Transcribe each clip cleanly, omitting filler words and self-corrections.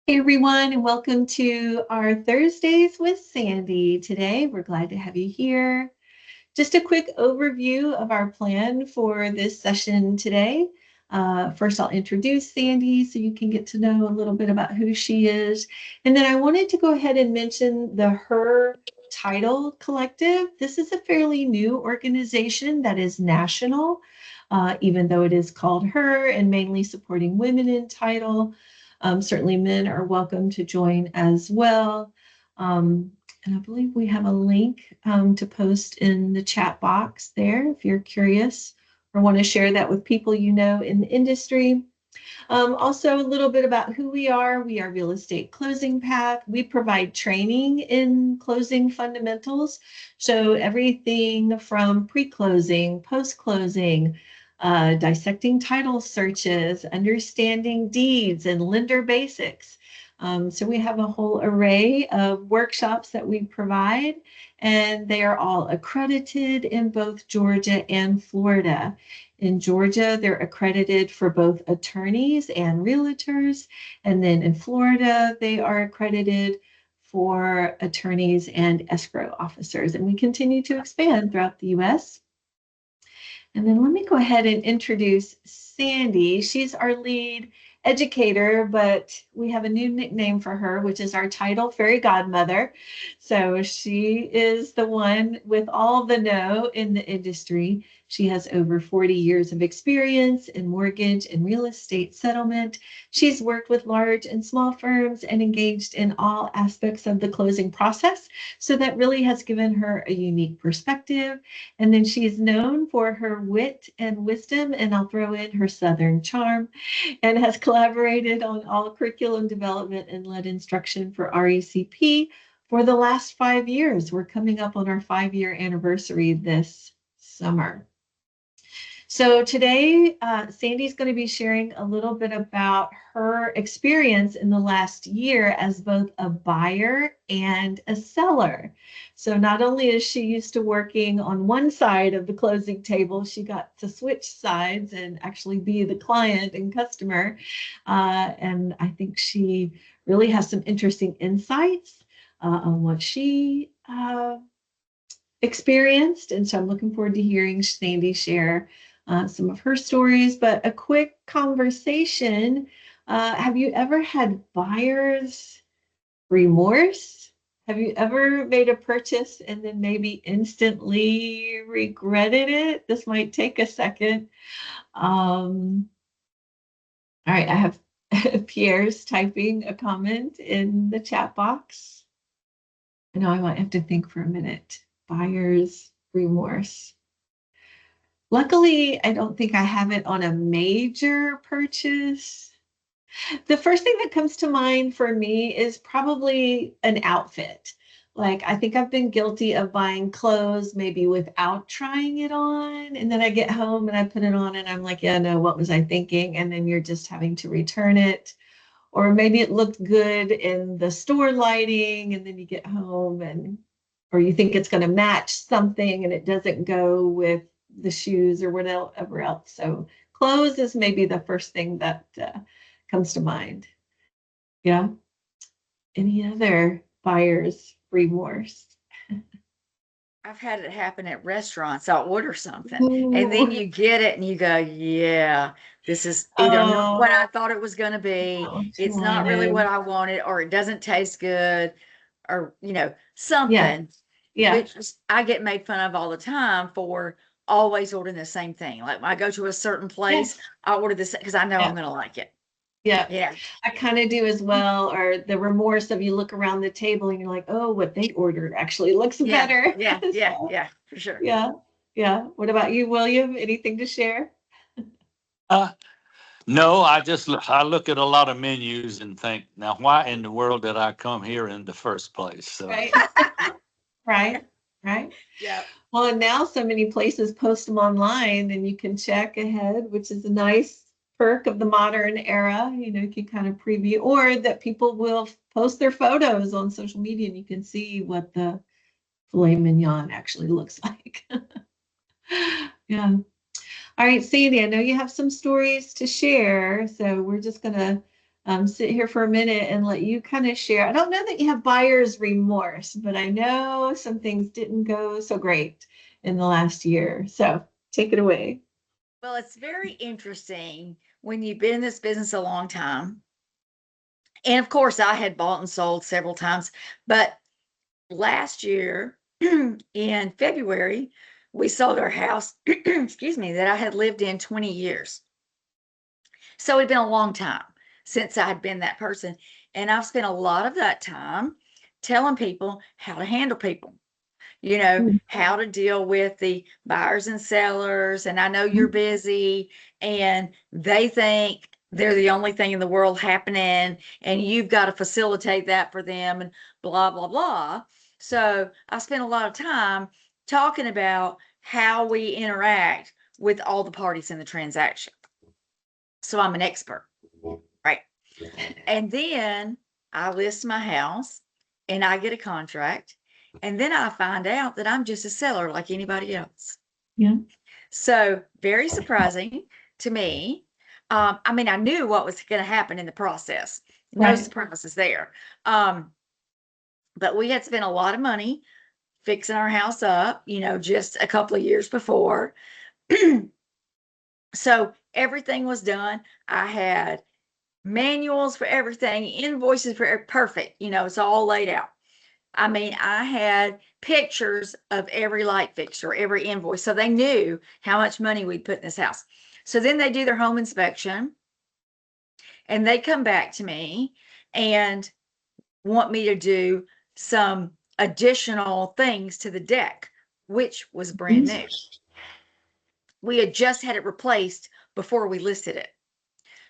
Hey everyone, and welcome to our Thursdays with Sandy. Today, we're glad to have you here. Just a quick overview of our plan for this session today. First, I'll introduce Sandy so you can get to know a little bit about who she is. And then I wanted to go ahead and mention the Her Title Collective. This is a fairly new organization that is national, even though it is called Her and mainly supporting women in title. Certainly men are welcome to join as well. And I believe we have a link to post in the chat box there if you're curious or want to share that with people you know in the industry. Also, a little bit about who we are. We are Real Estate Closing Path. We provide training in closing fundamentals. So everything from pre-closing, post-closing, dissecting title searches, understanding deeds, and lender basics. So we have a whole array of workshops that we provide, and they are all accredited in both Georgia and Florida. In Georgia, they're accredited for both attorneys and realtors. And then in Florida, they are accredited for attorneys and escrow officers. And we continue to expand throughout the US. And then let me go ahead and introduce Sandy. She's our lead educator, but we have a new nickname for her, which is our title fairy godmother. So she is the one with all the know in the industry. She has over 40 years of experience in mortgage and real estate settlement. She's worked with large and small firms and engaged in all aspects of the closing process. So that really has given her a unique perspective. And then she is known for her wit and wisdom, and I'll throw in her Southern charm, and has collaborated on all curriculum development and led instruction for RECP for the last 5 years. We're coming up on our 5-year anniversary this summer. So today, Sandy's going to be sharing a little bit about her experience in the last year as both a buyer and a seller. So not only is she used to working on one side of the closing table, she got to switch sides and actually be the client and customer. And I think she really has some interesting insights on what she experienced. And so I'm looking forward to hearing Sandy share some of her stories, but a quick conversation. Have you ever had buyer's remorse? Have you ever made a purchase and then maybe instantly regretted it? This might take a second. All right, I have Pierre's typing a comment in the chat box. I know I might have to think for a minute. Buyer's remorse. Luckily, I don't think I have it on a major purchase. The first thing that comes to mind for me is probably an outfit. Like, I think I've been guilty of buying clothes maybe without trying it on. And then I get home and I put it on and I'm like, yeah, no, what was I thinking? And then you're just having to return it. Or maybe it looked good in the store lighting and then you get home or you think it's going to match something and it doesn't go with the shoes or whatever else. So clothes is maybe the first thing that comes to mind. Yeah. Any other buyer's remorse? I've had it happen at restaurants. I'll order something and then Ooh. you get it and you go, yeah, this is either not what I thought it was going to be. It's not really what I wanted, or it doesn't taste good, or, Yeah. something, Yeah. which I get made fun of all the time for always ordering the same thing. Like when I go to a certain place, I order this because I know I'm going to like it. Yeah. Yeah. I kind of do as well. Or the remorse of you look around the table and you're like, oh, what they ordered actually looks better. Yeah. So, Yeah, for sure. yeah. Yeah. What about you, William? Anything to share? No, I look at a lot of menus and think, now why in the world did I come here in the first place? So Right. Right. Yeah. Well, and now so many places post them online and you can check ahead, which is a nice perk of the modern era. You can kind of preview, or that people will post their photos on social media and you can see what the filet mignon actually looks like. Yeah. All right, Sandy, I know you have some stories to share, so we're just going to sit here for a minute and let you kind of share. I don't know that you have buyer's remorse, but I know some things didn't go so great in the last year. So take it away. Well, it's very interesting when you've been in this business a long time. And of course, I had bought and sold several times, but last year in February, we sold our house, excuse me, that I had lived in 20 years. So it'd been a long time since I had been that person. And I've spent a lot of that time telling people how to handle people, how to deal with the buyers and sellers. And I know you're busy and they think they're the only thing in the world happening and you've got to facilitate that for them and blah, blah, blah. So I spent a lot of time talking about how we interact with all the parties in the transaction. So I'm an expert, right? And then I list my house and I get a contract. And then I find out that I'm just a seller like anybody else. Yeah. So very surprising to me. I mean, I knew what was going to happen in the process. No Right. surprises there. But we had spent a lot of money fixing our house up, just a couple of years before. So everything was done. I had manuals for everything, invoices for perfect. It's all laid out. I mean, I had pictures of every light fixture, every invoice. So they knew how much money we'd put in this house. So then they do their home inspection and they come back to me and want me to do some additional things to the deck, which was brand new. We had just had it replaced before we listed it.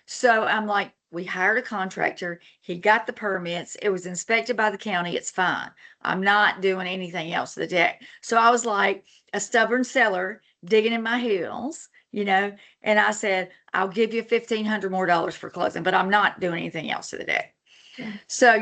So I'm like, we hired a contractor. He got the permits. It was inspected by the county. It's fine. I'm not doing anything else to the deck. So I was like a stubborn seller digging in my heels, and I said, I'll give you $1,500 more for closing, but I'm not doing anything else to the deck. Yeah. So,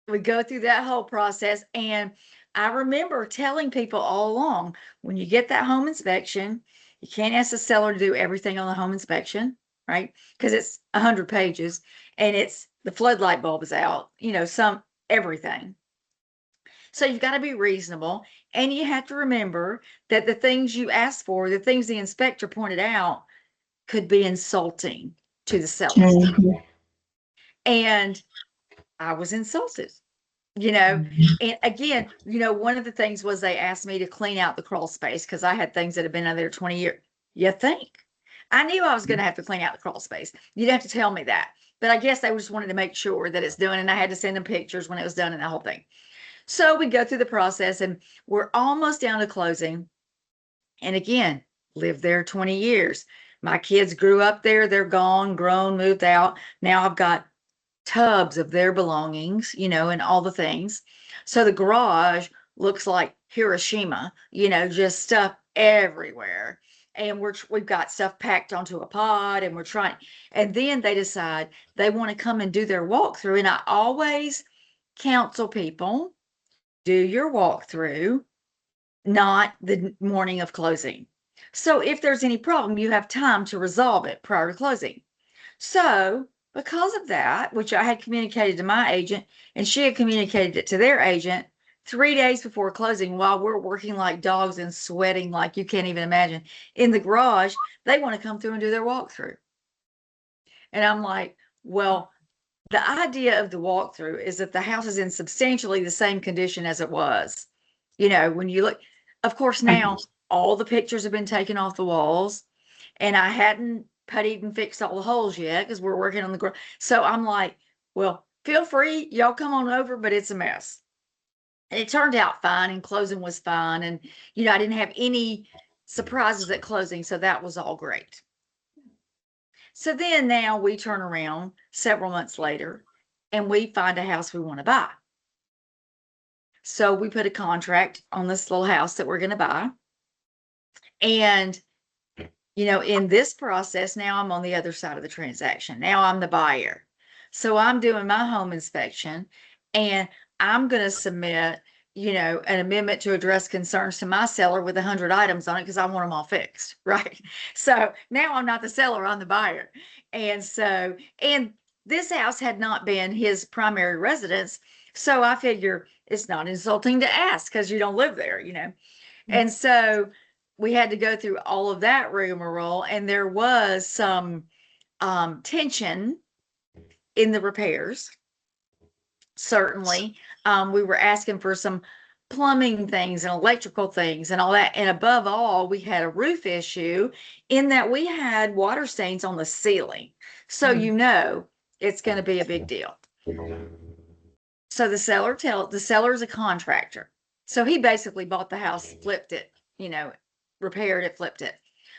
we go through that whole process. And I remember telling people all along, when you get that home inspection, you can't ask the seller to do everything on the home inspection, right? Because it's 100 pages and it's the floodlight bulb is out, everything. So you've got to be reasonable. And you have to remember that the things you asked for, the things the inspector pointed out, could be insulting to the seller. And I was insulted. And again, one of the things was they asked me to clean out the crawl space because I had things that had been out there 20 years. You think? I knew I was going to have to clean out the crawl space. You'd have to tell me that. But I guess they just wanted to make sure that it's done. And I had to send them pictures when it was done and the whole thing. So we go through the process and we're almost down to closing. And again, lived there 20 years. My kids grew up there. They're gone, grown, moved out. Now I've got tubs of their belongings, and all the things. So the garage looks like Hiroshima, just stuff everywhere. And we've got stuff packed onto a pod and we're trying. And then they decide they want to come and do their walkthrough. And I always counsel people, do your walkthrough, not the morning of closing. So if there's any problem, you have time to resolve it prior to closing. So because of that, which I had communicated to my agent and she had communicated it to their agent 3 days before closing, while we're working like dogs and sweating like you can't even imagine in the garage, they want to come through and do their walkthrough. And I'm like, well, the idea of the walkthrough is that the house is in substantially the same condition as it was. When you look, of course, now all the pictures have been taken off the walls and I hadn't puttied and fixed all the holes yet because we're working on the garage. So I'm like, well, feel free, y'all come on over, but it's a mess. And it turned out fine and closing was fine. And, I didn't have any surprises at closing. So that was all great. So then now we turn around several months later and we find a house we want to buy. So we put a contract on this little house that we're going to buy. And in this process, now I'm on the other side of the transaction. Now I'm the buyer. So I'm doing my home inspection and I'm going to submit, an amendment to address concerns to my seller with 100 items on it because I want them all fixed, right? So now I'm not the seller, I'm the buyer. And so, and this house had not been his primary residence. So I figure it's not insulting to ask because you don't live there, you know. And so we had to go through all of that rigmarole, and there was some tension in the repairs. Certainly, we were asking for some plumbing things and electrical things and all that. And above all, we had a roof issue in that we had water stains on the ceiling. So, you know, it's going to be a big deal. So the seller's a contractor. So he basically bought the house, flipped it, you know, repaired it, flipped it.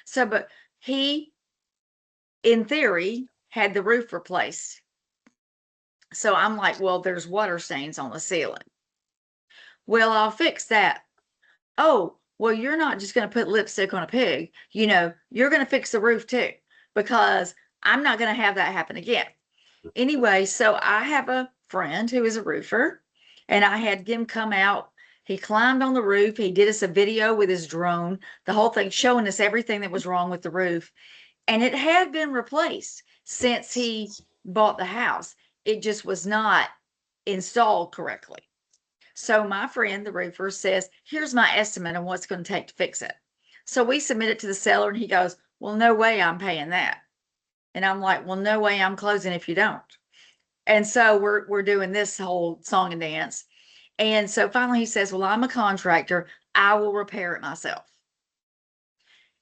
So, but he, in theory, had the roof replaced. So I'm like, well, there's water stains on the ceiling. Well, I'll fix that. Oh, well, you're not just going to put lipstick on a pig. You know, you're going to fix the roof too, because I'm not going to have that happen again. Anyway, so I have a friend who is a roofer, and I had him come out. He climbed on the roof. He did us a video with his drone, the whole thing showing us everything that was wrong with the roof. And it had been replaced since he bought the house. It just was not installed correctly. So my friend, the roofer, says, here's my estimate on what's going to take to fix it. So we submit it to the seller, and he goes, well, no way I'm paying that. And I'm like, well, no way I'm closing if you don't. And so we're doing this whole song and dance. And so finally he says, well, I'm a contractor. I will repair it myself.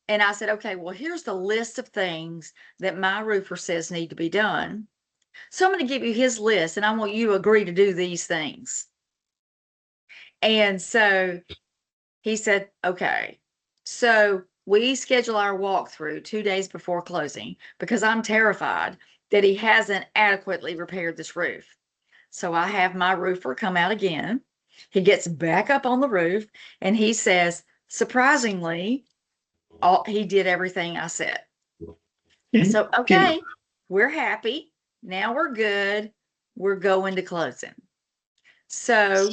And I said, okay, well, here's the list of things that my roofer says need to be done. So I'm going to give you his list, and I want you to agree to do these things. And so he said, okay. So we schedule our walkthrough 2 days before closing because I'm terrified that he hasn't adequately repaired this roof. So I have my roofer come out again. He gets back up on the roof, and he says, surprisingly, he did everything I said. So, okay, we're happy. Now we're good. We're going to closing. So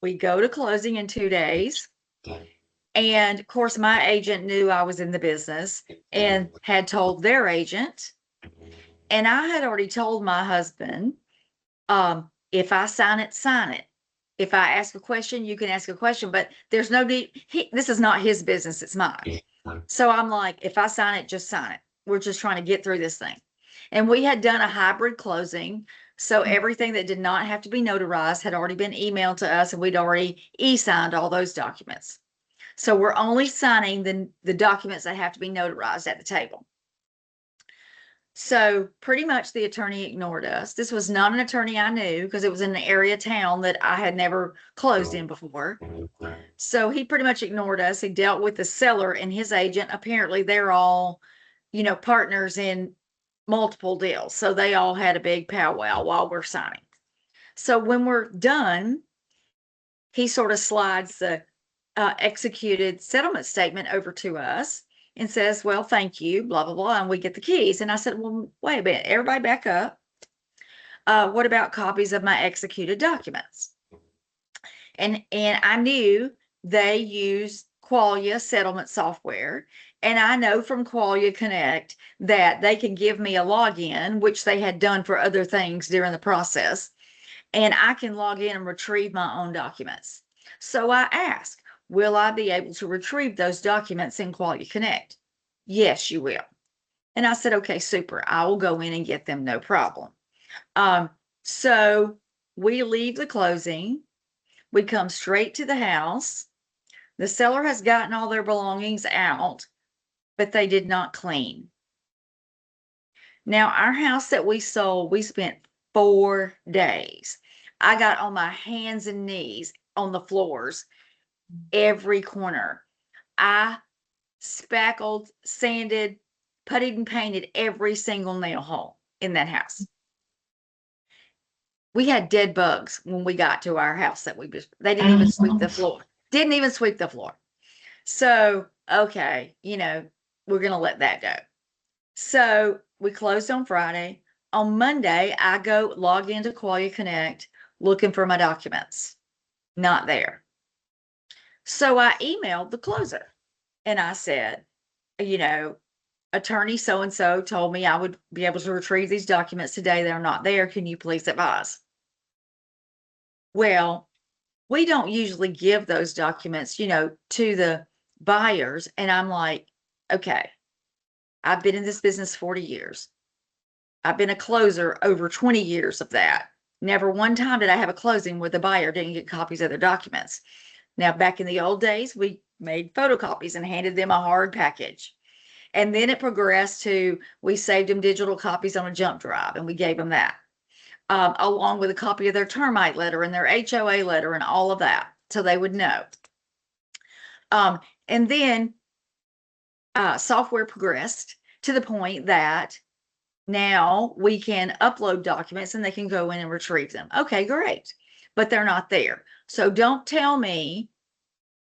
we go to closing in 2 days. And of course, my agent knew I was in the business and had told their agent. And I had already told my husband, if I sign it, sign it. If I ask a question, you can ask a question, but there's no need. This is not his business, it's mine. So I'm like, if I sign it, just sign it. We're just trying to get through this thing. And we had done a hybrid closing. So everything that did not have to be notarized had already been emailed to us, and we'd already e-signed all those documents. So we're only signing the documents that have to be notarized at the table. So pretty much the attorney ignored us. This was not an attorney I knew because it was in an area town that I had never closed in before. So he pretty much ignored us. He dealt with the seller and his agent. Apparently they're all, you know, partners in multiple deals. So they all had a big powwow while we're signing. So when we're done, he sort of slides the executed settlement statement over to us and says, well, thank you, blah, blah, blah. And we get the keys. And I said, well, wait a minute, everybody back up. What about copies of my executed documents? And I knew they use Qualia settlement software. And I know from Qualia Connect that they can give me a login, which they had done for other things during the process. And I can log in and retrieve my own documents. So I asked, will I be able to retrieve those documents in Qualia Connect? Yes, you will. And I said, okay, super. I will go in and get them, no problem. So we leave the closing. We come straight to the house. The seller has gotten all their belongings out, but they did not clean. Now, our house that we sold, we spent 4 days. I got on my hands and knees on the floors, every corner. I spackled, sanded, puttied, and painted every single nail hole in that house. We had dead bugs when we got to our house that they didn't even sweep the floor. Didn't even sweep the floor. So, okay, you know, we're going to let that go. So we closed on Friday. On Monday, I go log into Qualia Connect looking for my documents. Not there. So I emailed the closer and I said, you know, attorney so-and-so told me I would be able to retrieve these documents today. They're not there. Can you please advise? Well, we don't usually give those documents, to the buyers. And I'm like, okay, I've been in this business 40 years. I've been a closer over 20 years of that. Never one time did I have a closing where the buyer didn't get copies of their documents. Now, back in the old days, we made photocopies and handed them a hard package. And then it progressed to, we saved them digital copies on a jump drive and we gave them that, along with a copy of their termite letter and their HOA letter and all of that, so they would know. And then software progressed to the point that now we can upload documents and they can go in and retrieve them. Okay, great. But they're not there. So don't tell me,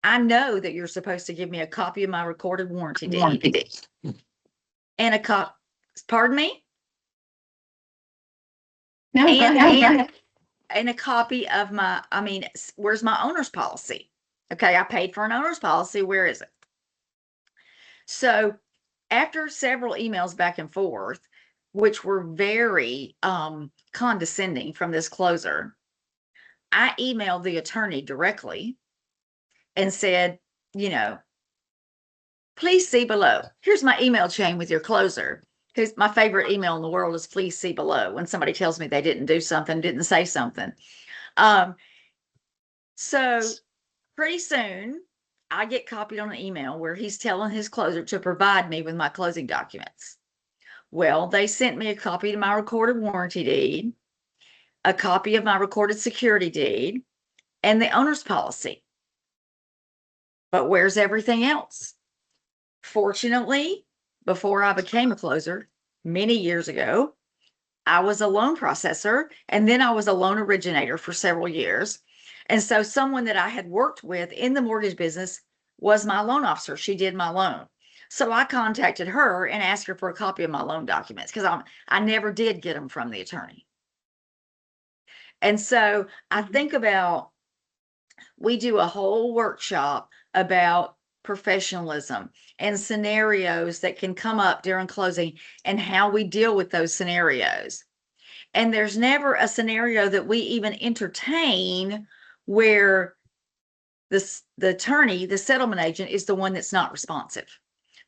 I know that you're supposed to give me a copy of my recorded warranty deed. And a copy, pardon me? No, go ahead. And a copy of my, where's my owner's policy? Okay, I paid for an owner's policy. Where is it? So after several emails back and forth, which were very condescending from this closer, I emailed the attorney directly and said, please see below. Here's my email chain with your closer. Because my favorite email in the world is please see below when somebody tells me they didn't do something, didn't say something. So pretty soon I get copied on an email where he's telling his closer to provide me with my closing documents. Well, they sent me a copy of my recorded warranty deed, a copy of my recorded security deed, and the owner's policy. But where's everything else? Fortunately, before I became a closer many years ago, I was a loan processor and then I was a loan originator for several years. And so someone that I had worked with in the mortgage business was my loan officer. She did my loan. So I contacted her and asked her for a copy of my loan documents because I never did get them from the attorney. And so I think about, we do a whole workshop about professionalism and scenarios that can come up during closing and how we deal with those scenarios. And there's never a scenario that we even entertain where the attorney, the settlement agent, is the one that's not responsive,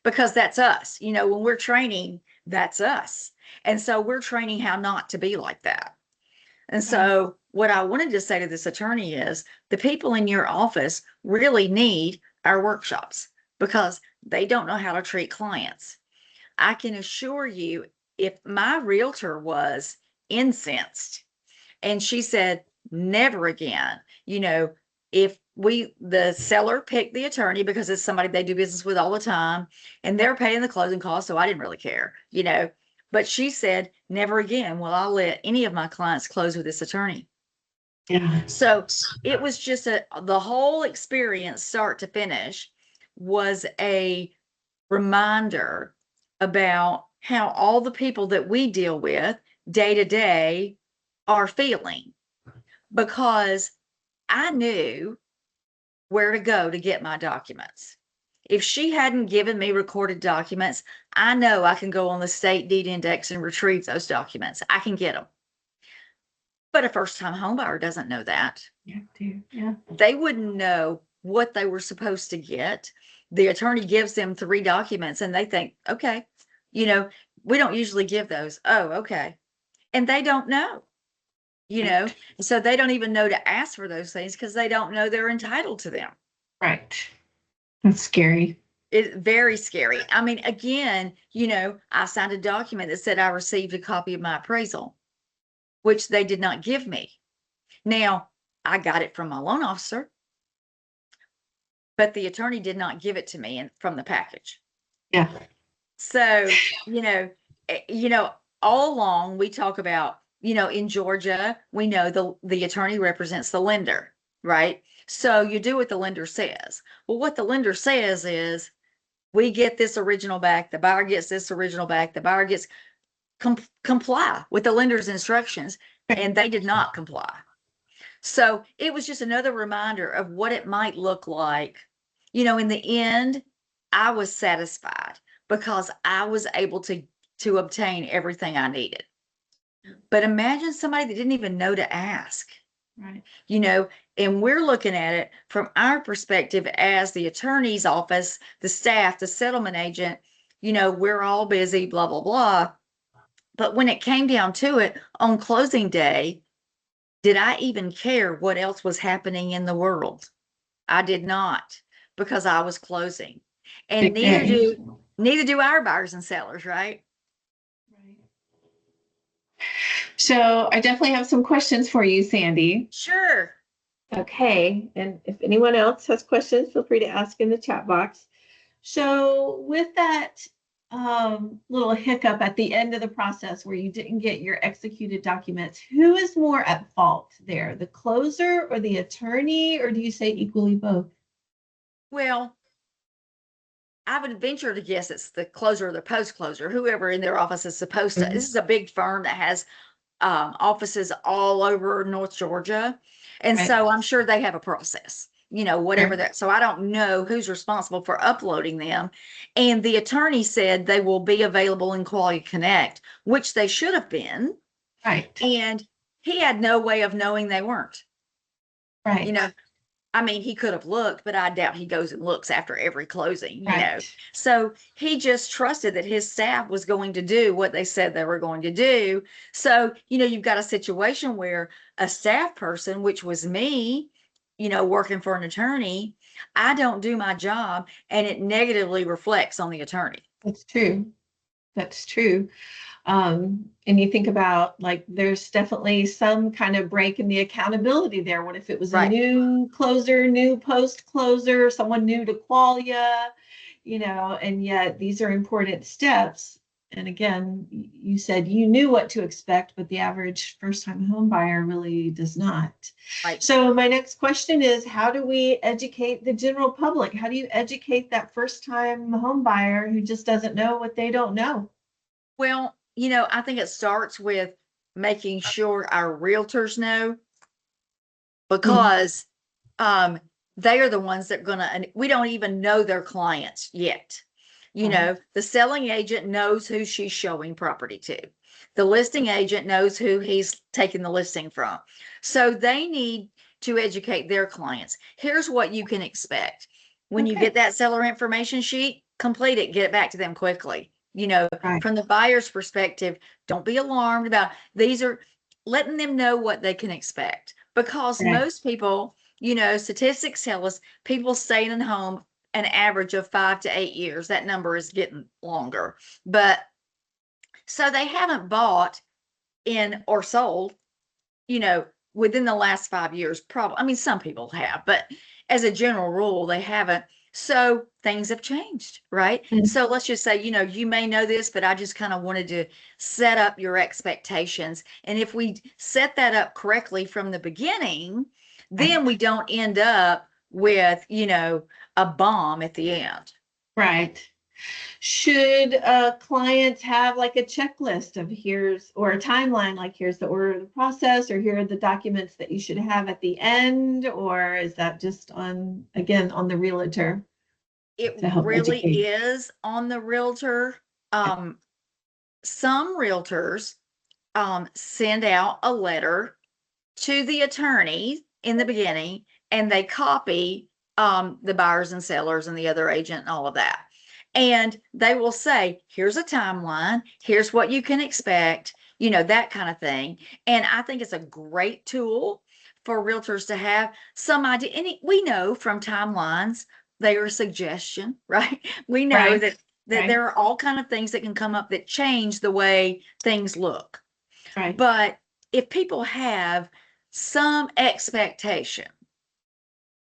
because that's us. When we're training, that's us. And so we're training how not to be like that. And so what I wanted to say to this attorney is, the people in your office really need our workshops because they don't know how to treat clients. I can assure you, if my realtor was incensed and she said, never again, if the seller picked the attorney because it's somebody they do business with all the time and they're paying the closing costs, so I didn't really care, but she said, never again will I let any of my clients close with this attorney. Yeah. So it was just the whole experience, start to finish, was a reminder about how all the people that we deal with day to day are feeling, because I knew where to go to get my documents. If she hadn't given me recorded documents, I know I can go on the state deed index and retrieve those documents. I can get them. But a first-time homebuyer doesn't know that. Yeah. They wouldn't know what they were supposed to get. The attorney gives them 3 documents and they think, okay, we don't usually give those. Oh, okay. And they don't know, so they don't even know to ask for those things because they don't know they're entitled to them. Right. That's scary. It's very scary. Again, I signed a document that said I received a copy of my appraisal, which they did not give me. Now, I got it from my loan officer, but the attorney did not give it to me from the package. Yeah. So, all along we talk about, in Georgia, we know the attorney represents the lender, right? So you do what the lender says. Well, what the lender says is, we get this original back, the buyer gets this original back, the buyer gets comply with the lender's instructions, and they did not comply. So it was just another reminder of what it might look like. In the end, I was satisfied. because I was able to obtain everything I needed. But imagine somebody that didn't even know to ask. Right. And we're looking at it from our perspective as the attorney's office, the staff, the settlement agent, we're all busy, blah, blah, blah. But when it came down to it on closing day, did I even care what else was happening in the world? I did not, because I was closing. And Okay. neither do our buyers and sellers, right? Right. So I definitely have some questions for you, Sandi. Sure. Okay. And if anyone else has questions, feel free to ask in the chat box. So with that little hiccup at the end of the process where you didn't get your executed documents, who is more at fault there, the closer or the attorney, or do you say equally both? Well, I would venture to guess it's the closer or the post closer, whoever in their office is supposed to. This is a big firm that has offices all over North Georgia. And Right. so I'm sure they have a process, whatever that. So I don't know who's responsible for uploading them. And the attorney said they will be available in Quality Connect, which they should have been. Right. And he had no way of knowing they weren't. Right. I mean, he could have looked, but I doubt he goes and looks after every closing, Right. So he just trusted that his staff was going to do what they said they were going to do. So, you've got a situation where a staff person, which was me, working for an attorney, I don't do my job, and it negatively reflects on the attorney. That's true. That's true. And you think about, like, there's definitely some kind of break in the accountability there. What if it was a Right. new closer, new post closer, someone new to Qualia, and yet these are important steps. And again, you said you knew what to expect, but the average first-time home buyer really does not. Right. So my next question is, how do we educate the general public? How do you educate that first-time home buyer who just doesn't know what they don't know? Well, I think it starts with making sure our realtors know, because they are the ones that are gonna, and we don't even know their clients yet. The selling agent knows who she's showing property to. The listing agent knows who he's taking the listing from. So they need to educate their clients. Here's what you can expect. When you Okay. get that seller information sheet, complete it, get it back to them quickly. Right. From the buyer's perspective, don't be alarmed about these are letting them know what they can expect, because Right. most people, statistics tell us people stay in a home an average of 5 to 8 years. That number is getting longer, but so they haven't bought in or sold, within the last 5 years. Probably, I mean, some people have, but as a general rule, they haven't. So things have changed, right? Mhm. So let's just say, you may know this, but I just kind of wanted to set up your expectations. And if we set that up correctly from the beginning, then we don't end up with, a bomb at the end. Right. Should clients have like a checklist of or a timeline, like here's the order of the process, or here are the documents that you should have at the end, or is that just on the realtor It to help really educate? is on the realtor. Some realtors send out a letter to the attorney in the beginning, and they copy the buyers and sellers and the other agent and all of that. And they will say, here's a timeline, here's what you can expect, that kind of thing. And I think it's a great tool for realtors to have some idea. And we know from timelines, they are a suggestion, right? We know Right. that Right. there are all kind of things that can come up that change the way things look. Right. But if people have some expectation,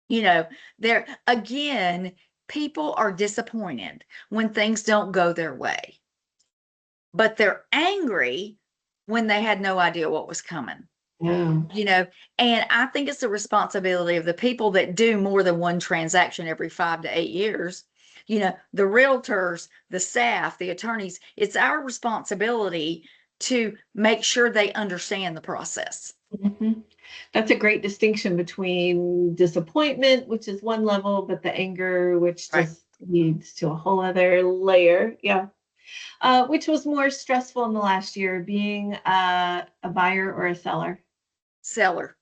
there again, people are disappointed when things don't go their way, but they're angry when they had no idea what was coming. Yeah. And I think it's the responsibility of the people that do more than one transaction every 5 to 8 years, the realtors, the staff, the attorneys. It's our responsibility to make sure they understand the process. Mm-hmm. That's a great distinction between disappointment, which is one level, but the anger, which Right. just leads to a whole other layer. Yeah. Which was more stressful in the last year, being a buyer or a seller? Seller.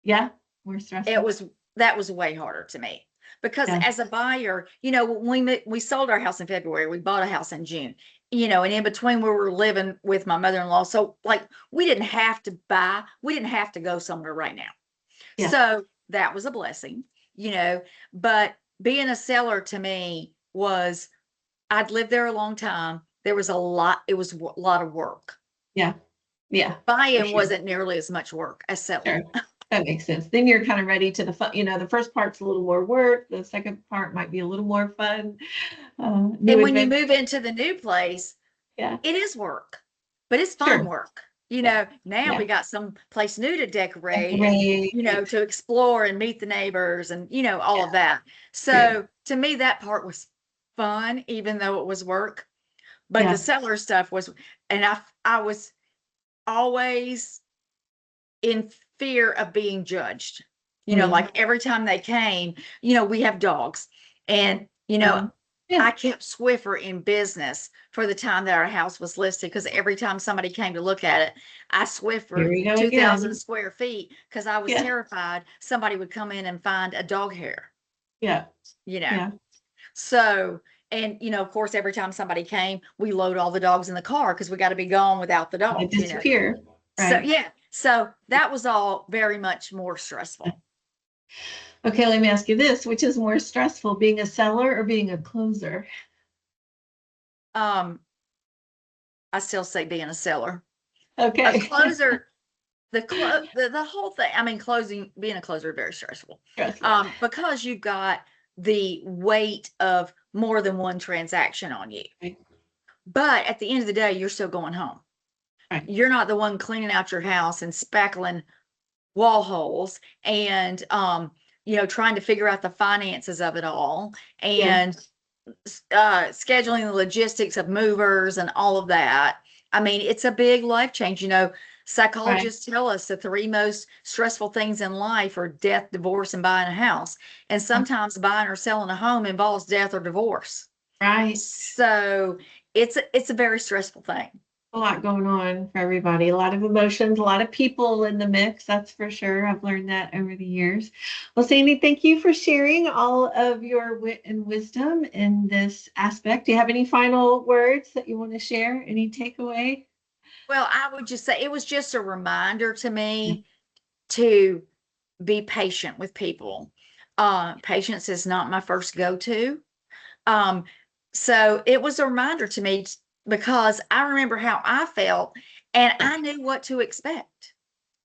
Yeah, more It stressful. was, that was way harder to me because Yeah. as a buyer, when we sold our house in February, we bought a house in June, and in between we were living with my mother-in-law. So like we didn't have to buy, we didn't have to go somewhere right now. Yeah. So that was a blessing, but being a seller to me was, I'd lived there a long time. There was a lot, it was a lot of work. Yeah. Yeah. for Buying sure. wasn't nearly as much work as selling. Sure. That makes sense. Then you're kind of ready to the fun. The first part's a little more work. The second part might be a little more fun. New And when you adventure. move into the new place, Yeah. it is work, but it's fun Sure. work. Yeah. Now Yeah. we got some place new to decorate Decorate. and, to explore and meet the neighbors and, all of that. True. So to me, that part was fun, even though it was work. But Yeah. the seller stuff was, and I was always in fear of being judged. Like every time they came, we have dogs, and Yeah. I kept Swiffer in business for the time that our house was listed, because every time somebody came to look at it, I Here Swiffered we go 2,000 again. square feet because I was Yeah. terrified somebody would come in and find a dog hair, Yeah. you know. Yeah. So, and of course, every time somebody came, we load all the dogs in the car because we got to be gone without the They dogs, disappear. So Right. yeah, so that was all very much more stressful. Okay, let me ask you this: which is more stressful, being a seller or being a closer? I still say being a seller. Okay. A closer, the whole thing. I mean, being a closer is very stressful. Stressful. Because you've got the weight of more than one transaction on you. Right. But at the end of the day, you're still going home. Right. You're not the one cleaning out your house and spackling wall holes and trying to figure out the finances of it all and scheduling the logistics of movers and all of that. I mean, it's a big life change. Psychologists tell us the three most stressful things in life are death, divorce, and buying a house. And sometimes buying or selling a home involves death or divorce. Right. So it's a very stressful thing. A lot going on for everybody, a lot of emotions, a lot of people in the mix, that's for sure. I've learned that over the years. Well, Sandi, thank you for sharing all of your wit and wisdom in this aspect. Do you have any final words that you want to share? Any takeaway? Well, I would just say it was just a reminder to me to be patient with people. Patience is not my first go-to. So it was a reminder to me because I remember how I felt and I knew what to expect.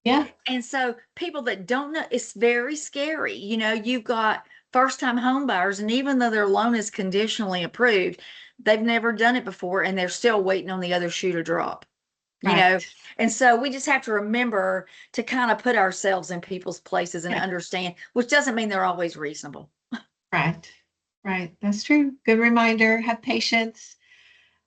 Yeah. And so people that don't know, it's very scary. You've got first-time home buyers, and even though their loan is conditionally approved, they've never done it before and they're still waiting on the other shoe to drop. Right. And so we just have to remember to kind of put ourselves in people's places and understand, which doesn't mean they're always reasonable. Right. Right. That's true. Good reminder. Have patience.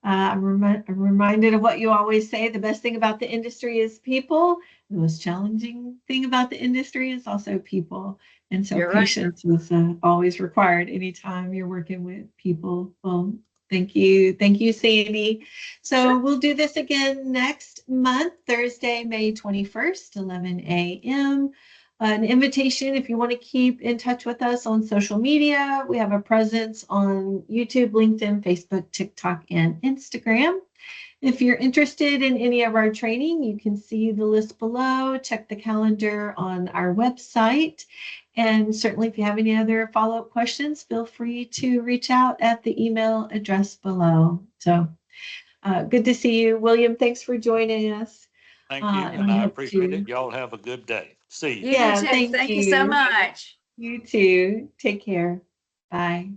I'm reminded of what you always say. The best thing about the industry is people. The most challenging thing about the industry is also people. And so You're right. patience is always required anytime you're working with people. Well, thank you. Thank you, Sandi. So Sure. we'll do this again next month, Thursday, May 21st, 11 a.m. An invitation if you want to keep in touch with us on social media. We have a presence on YouTube, LinkedIn, Facebook, TikTok, and Instagram. If you're interested in any of our training, you can see the list below. Check the calendar on our website. And certainly, if you have any other follow-up questions, feel free to reach out at the email address below. So good to see you. William, thanks for joining us. Thank you, and I appreciate it. Y'all have a good day. See you. You do too. Thank you so much. You too. Take care. Bye.